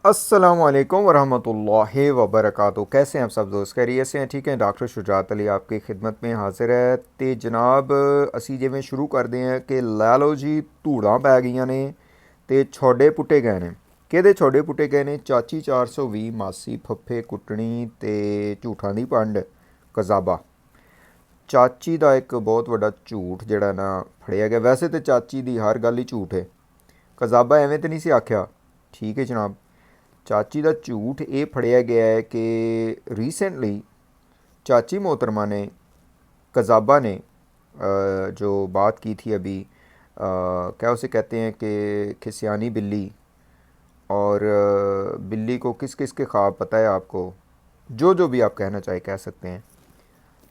अस्सलामुअलैकुम वरहमतुल्लाहि वबरकातुहू। कैसे हैं आप सब दोस्त? खैरियत से हैं? ठीक हैं। डॉक्टर शुजात अली आपकी खिदमत में हाजिर है। तो जनाब असी जिमें शुरू करते हैं कि लै लो जी धूड़ां पै गईयां ने ते छोडे पुट्टे गए ने। किहदे छोडे पुट्टे गए ने? चाची 420, मासी फफे कुटनी ते झूठां दी पंड कज़ाबा। चाची का एक बहुत वड्डा झूठ जिहड़ा ना फड़िया गया। वैसे तो चाची की हर गल ही झूठ है। कज़ाबा एवें तो नहीं सी आख्या। ठीक है जनाब। चाची का झूठ ये फड़िया गया है कि रिसेंटली चाची मोहतरमा ने कज़ाबा ने जो बात की थी अभी, क्या उसे कहते हैं कि खिसियानी बिल्ली, और बिल्ली को किस किस के ख्वाब पता है आपको? जो जो भी आप कहना चाहे कह सकते हैं।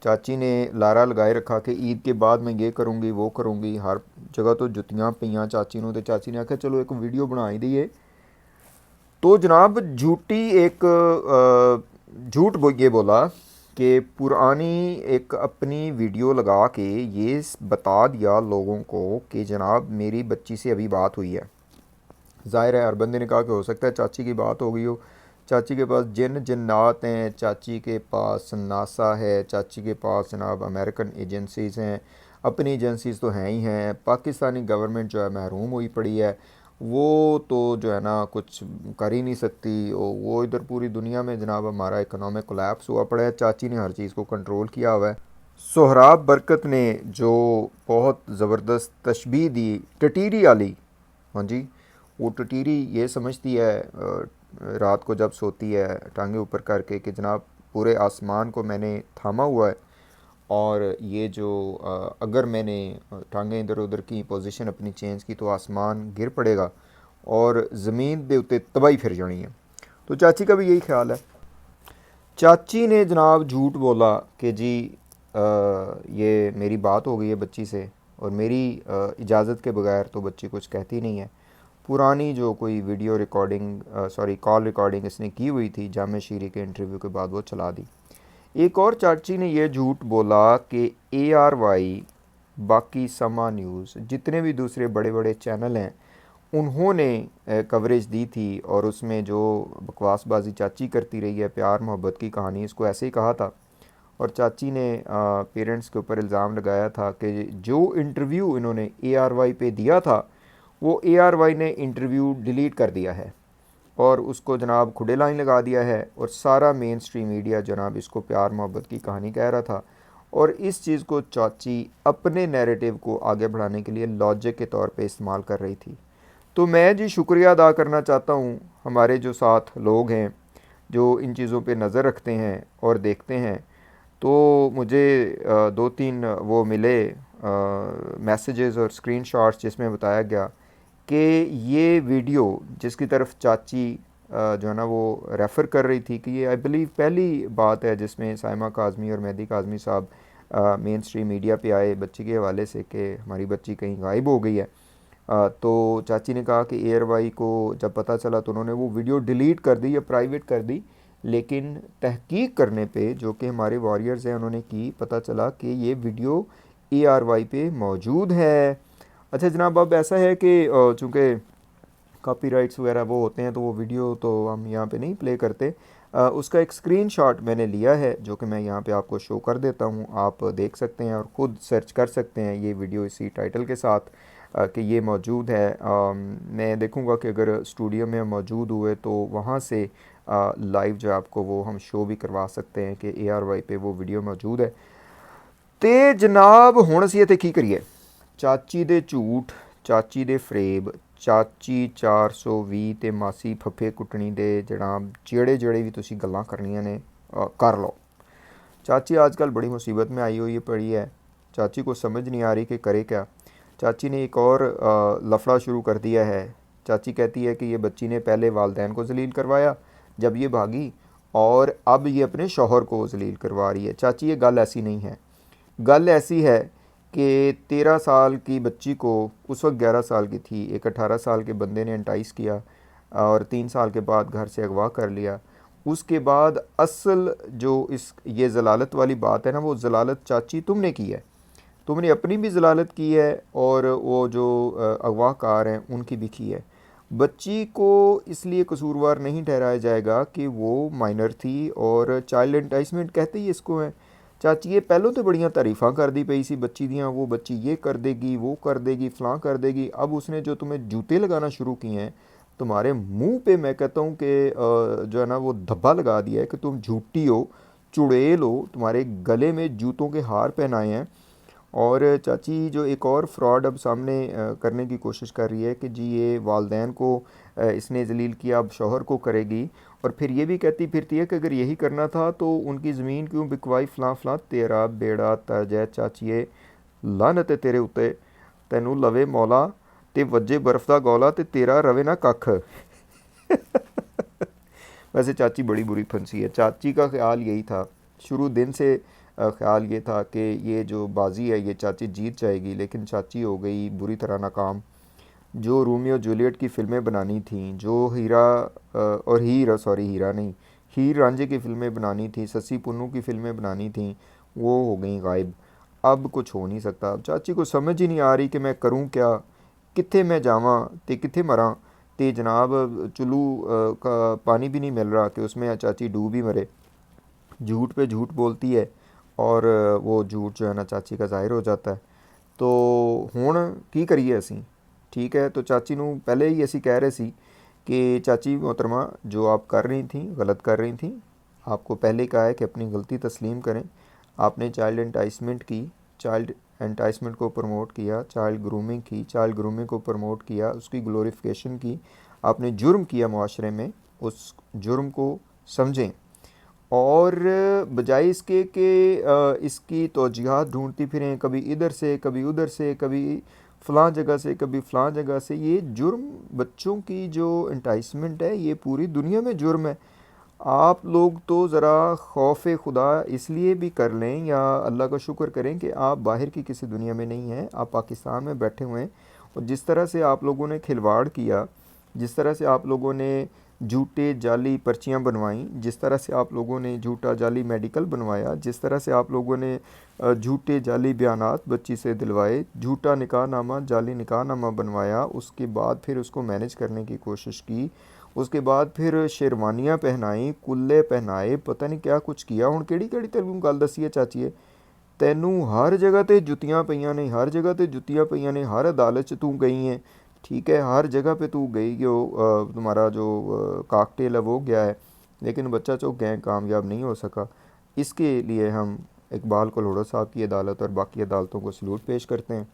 चाची ने लारा लगाए रखा कि ईद के बाद मैं ये करूँगी वो करूँगी। हर जगह तो जुतियाँ पईयां चाची नूं, तो चाची ने आख्या चलो एक वीडियो बना ही दईए। तो जनाब झूठी एक झूठ ये बोला कि पुरानी एक अपनी वीडियो लगा के ये बता दिया लोगों को कि जनाब मेरी बच्ची से अभी बात हुई है। ज़ाहिर है हर बंदे ने कहा कि हो सकता है चाची की बात हो गई हो। चाची के पास जिन जन्नात हैं, चाची के पास नासा है, चाची के पास जनाब अमेरिकन एजेंसीज़ हैं। अपनी एजेंसीज़ तो हैं ही हैं। पाकिस्तानी गवर्नमेंट जो है महरूम हुई पड़ी है। वो तो जो है ना कुछ कर ही नहीं सकती। वो इधर पूरी दुनिया में जनाब हमारा इकोनॉमिक कोलैप्स हुआ पड़ा है। चाची ने हर चीज़ को कंट्रोल किया हुआ है। सोहराब बरकत ने जो बहुत ज़बरदस्त तशबीह दी टटीरी वाली, हाँ जी, वो टटीरी ये समझती है रात को जब सोती है टांगे ऊपर करके कि जनाब पूरे आसमान को मैंने थामा हुआ है, और ये जो अगर मैंने टांगे इधर उधर की पोजीशन अपनी चेंज की तो आसमान गिर पड़ेगा और ज़मीन के उत्ते तबाही फिर जानी है। तो चाची का भी यही ख्याल है। चाची ने जनाब झूठ बोला कि जी ये मेरी बात हो गई है बच्ची से, और मेरी इजाज़त के बगैर तो बच्ची कुछ कहती नहीं है। पुरानी जो कोई video recording, sorry call recording इसने की हुई थी जामे शीरी के इंटरव्यू के बाद, वो चला दी। एक और चाची ने यह झूठ बोला कि ARY, बाकी समा न्यूज़, जितने भी दूसरे बड़े बड़े चैनल हैं उन्होंने कवरेज दी थी, और उसमें जो बकवासबाजी चाची करती रही है, प्यार मोहब्बत की कहानी, इसको ऐसे ही कहा था। और चाची ने पेरेंट्स के ऊपर इल्ज़ाम लगाया था कि जो इंटरव्यू इन्होंने ARY पे दिया था वो ARY ने इंटरव्यू डिलीट कर दिया है और उसको जनाब खुडे लाइन लगा दिया है, और सारा मेन स्ट्रीम मीडिया जनाब इसको प्यार मोहब्बत की कहानी कह रहा था। और इस चीज़ को चाची अपने नैरेटिव को आगे बढ़ाने के लिए लॉजिक के तौर पे इस्तेमाल कर रही थी। तो मैं जी शुक्रिया अदा करना चाहता हूँ हमारे जो साथ लोग हैं जो इन चीज़ों पे नज़र रखते हैं और देखते हैं। तो मुझे दो तीन वो मिले मैसेजेस और स्क्रीनशॉट्स जिसमें बताया गया कि ये वीडियो जिसकी तरफ चाची जो है ना वो रेफ़र कर रही थी कि ये आई बिलीव पहली बात है जिसमें साइमा काज़मी और मेहदी काज़मी साहब मेन स्ट्रीम मीडिया पे आए बच्ची के हवाले से कि हमारी बच्ची कहीं गायब हो गई है। तो चाची ने कहा कि ARY को जब पता चला तो उन्होंने वो वीडियो डिलीट कर दी या प्राइवेट कर दी, लेकिन तहकीक करने पे जो कि हमारे वॉरियर्स हैं उन्होंने की, पता चला कि ये वीडियो ARY पे मौजूद है। अच्छा जनाब, अब ऐसा है कि चूँकि कॉपीराइट्स वगैरह वो होते हैं तो वो वीडियो तो हम यहाँ पे नहीं प्ले करते। उसका एक स्क्रीनशॉट मैंने लिया है जो कि मैं यहाँ पे आपको शो कर देता हूँ। आप देख सकते हैं और ख़ुद सर्च कर सकते हैं ये वीडियो इसी टाइटल के साथ कि ये मौजूद है। मैं देखूँगा कि अगर स्टूडियो में मौजूद हुए तो वहाँ से लाइव जो आपको वो हम शो भी करवा सकते हैं कि ARY पे वो वीडियो मौजूद है। तो जनाब हुण असीं इत्थे की करिए? चाची दे झूठ, चाची दे फरेब, चाची 420 ते मासी फफे कुटनी दे जनाब जेड़े भी तुसी गल्लां करनियां ने कर लो। चाची आजकल बड़ी मुसीबत में आई हुई पड़ी है। चाची को समझ नहीं आ रही कि करे क्या। चाची ने एक और लफड़ा शुरू कर दिया है। चाची कहती है कि ये बच्ची ने पहले वालदैन को जलील करवाया जब ये भागी, और अब ये अपने शौहर को जलील करवा रही है। चाची ये गल ऐसी नहीं है। गल ऐसी है कि 13 साल की बच्ची को, उस वक्त 11 साल की थी, एक 18 साल के बंदे ने एंटाइस किया और 3 साल के बाद घर से अगवा कर लिया। उसके बाद असल जो इस ये ज़लालत वाली बात है ना, वो ज़लालत चाची तुमने की है। तुमने अपनी भी ज़लालत की है और वो जो अगवाकार हैं उनकी भी की है। बच्ची को इसलिए कसूरवार नहीं ठहराया जाएगा कि वो माइनर थी, और चाइल्ड एंटाइसमेंट कहते ही इसको है। चाची ये पहलों तो बड़ियां तारीफ़ां कर दी पई सी बच्ची दियाँ, वो बच्ची ये कर देगी, वो कर देगी, फ़लाँ कर देगी। अब उसने जो तुम्हें जूते लगाना शुरू किए हैं तुम्हारे मुंह पे, मैं कहता हूँ कि जो है ना वो धब्बा लगा दिया है कि तुम झूठी हो, चुड़ैल हो, तुम्हारे गले में जूतों के हार पहनाए हैं। और चाची जो एक और फ्रॉड अब सामने करने की कोशिश कर रही है कि जी ये वालदैन को इसने ज़लील किया, अब शौहर को करेगी। और फिर ये भी कहती फिरती है कि अगर यही करना था तो उनकी ज़मीन क्यों बिकवाई, फ़लाँ फ़लाँ। तेरा बेड़ा तजै चाचीए, लानत है तेरे उत्ते, तैनू लवे मौला ते वज्जे बर्फ़ दा गौला ते तेरा रवे ना कख। वैसे चाची बड़ी बुरी फंसी है। चाची का ख्याल यही था शुरू दिन से, ख्याल ये था कि ये जो बाजी है ये चाची जीत जाएगी, लेकिन चाची हो गई बुरी तरह नाकाम। जो रोमियो जूलियट की फ़िल्में बनानी थी, जो हीरा और हीरा, सॉरी हीरा नहीं, हीर रांझे की फ़िल्में बनानी थी, ससी पुन्नू की फ़िल्में बनानी थी, वो हो गई गायब। अब कुछ हो नहीं सकता। अब चाची को समझ ही नहीं आ रही कि मैं करूं क्या, कित्थे मैं जावां ते कित्थे मरां। ते जनाब चुल्लू का पानी भी नहीं मिल रहा कि उसमें चाची डूब ही मरे। झूठ पे झूठ बोलती है, और वो झूठ जो है ना चाची का ज़ाहिर हो जाता है। तो हुण की करिए असी? ठीक है, तो चाची नूं पहले ही असी कह रहे सी कि चाची मोहतरमा जो आप कर रही थी गलत कर रही थी। आपको पहले कहा है कि अपनी गलती तस्लीम करें। आपने चाइल्ड एंटाइसमेंट की, चाइल्ड एंटाइसमेंट को प्रमोट किया, चाइल्ड ग्रूमिंग की, चाइल्ड ग्रूमिंग को प्रमोट किया, उसकी ग्लोरिफिकेशन की। आपने जुर्म किया माशरे में, उस जुर्म को समझें। और बजाय इसके कि इसकी तौजीहात ढूंढती फिरें, कभी इधर से कभी उधर से, कभी फ़लाँ जगह से कभी फ़लाँ जगह से। ये जुर्म, बच्चों की जो इंटाइसमेंट है ये पूरी दुनिया में जुर्म है। आप लोग तो ज़रा खौफ खुदा इसलिए भी कर लें या अल्लाह का शुक्र करें कि आप बाहर की किसी दुनिया में नहीं हैं, आप पाकिस्तान में बैठे हुए हैं। और जिस तरह से आप लोगों ने खिलवाड़ किया, जिस तरह से आप लोगों ने झूठे जाली पर्चियां बनवाई, जिस तरह से आप लोगों ने झूठा जाली मेडिकल बनवाया, जिस तरह से आप लोगों ने झूठे जाली बयानात बच्ची से दिलवाए, झूठा निकाहनामा, जाली निकाहनामा बनवाया, उसके बाद फिर उसको मैनेज करने की कोशिश की, उसके बाद फिर शेरवानियाँ पहनाई, कुल्ले पहनाए, पता नहीं क्या कुछ किया। हुण केड़ी केड़ी तैनूं गल दसी है चाचीए, तैनूं हर जगह ते जुत्तियां पईयां ने, हर जगह ते जुत्तियां पईयां ने, हर अदालत च तू गई है। ठीक है, हर जगह पे तू गई हो, तुम्हारा जो काकटेल है वो गया है, लेकिन बच्चा चौक गैंग कामयाब नहीं हो सका। इसके लिए हम इकबाल कलोड़ो साहब की अदालत और बाकी अदालतों को सलूट पेश करते हैं।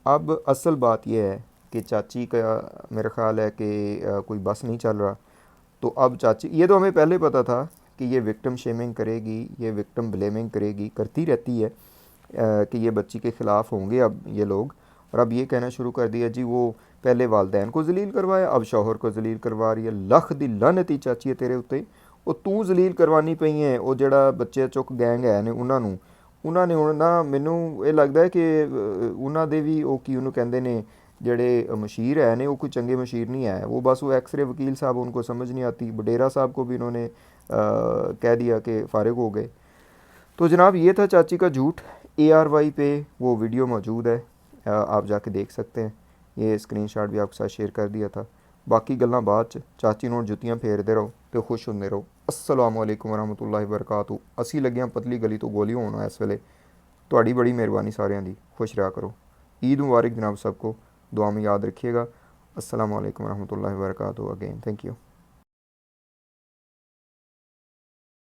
अब असल बात यह है कि चाची का मेरा ख़्याल है कि कोई बस नहीं चल रहा। तो अब चाची, ये तो हमें पहले पता था कि ये विक्टिम शेमिंग करेगी, ये विक्टिम ब्लेमिंग करेगी, करती रहती है कि ये बच्ची के ख़िलाफ़ होंगे अब ये लोग। और अब ये कहना शुरू कर दिया जी वो पहले वालदैन को जलील करवाया, अब शौहर को जलील करवा रही है। लख दी लानत ही चाची है तेरे उत्ते। ਉਹ ਤੂੰ ਜ਼ਲੀਲ ਕਰਵਾਉਣੀ ਪਈ ਹੈ ਉਹ ਜਿਹੜਾ ਬੱਚੇ ਚੁੱਕ ਗੈਂਗ ਹੈ ਨੇ ਉਹਨਾਂ ਨੇ ਹੁਣ ਨਾ ਮੈਨੂੰ ਇਹ ਲੱਗਦਾ ਹੈ ਕਿ ਉਹਨਾਂ ਦੇ ਵੀ ਉਹ ਕੀ ਉਹਨੂੰ ਕਹਿੰਦੇ ਨੇ ਜਿਹੜੇ मशीर है ने वो कोई चंगे मशीर नहीं है, वो बस वो एक्सरे वकील साहब उनको समझ नहीं आती। बडेरा साहब को भी इन्होंने कह दिया कि फ़ारिग हो गए। तो जनाब ये था चाची का झूठ। ARY पे वो वीडियो मौजूद है, आप जाके देख सकते हैं। ये स्क्रीनशॉट भी आपके साथ शेयर कर दिया था। बाकी गल्लां बाद च, चाची नूं जुत्तियां फेरदे रहो तो खुश होंदे रहो। अस्सलामु अलैकुम वरहमतुल्लाहि वबरकातुहू। असी लगे हैं पतली गली तो गोली होना इस वेले। ਤੁਹਾਡੀ बड़ी मेहरबानी सारिਆਂ ਦੀ, खुश रहा करो। ईद मुबारक जनाब सबको, दुआ में याद रखिएगा। अस्सलामु अलैकुम वरहमतुल्लाहि वबरकातुहू। Again thank you.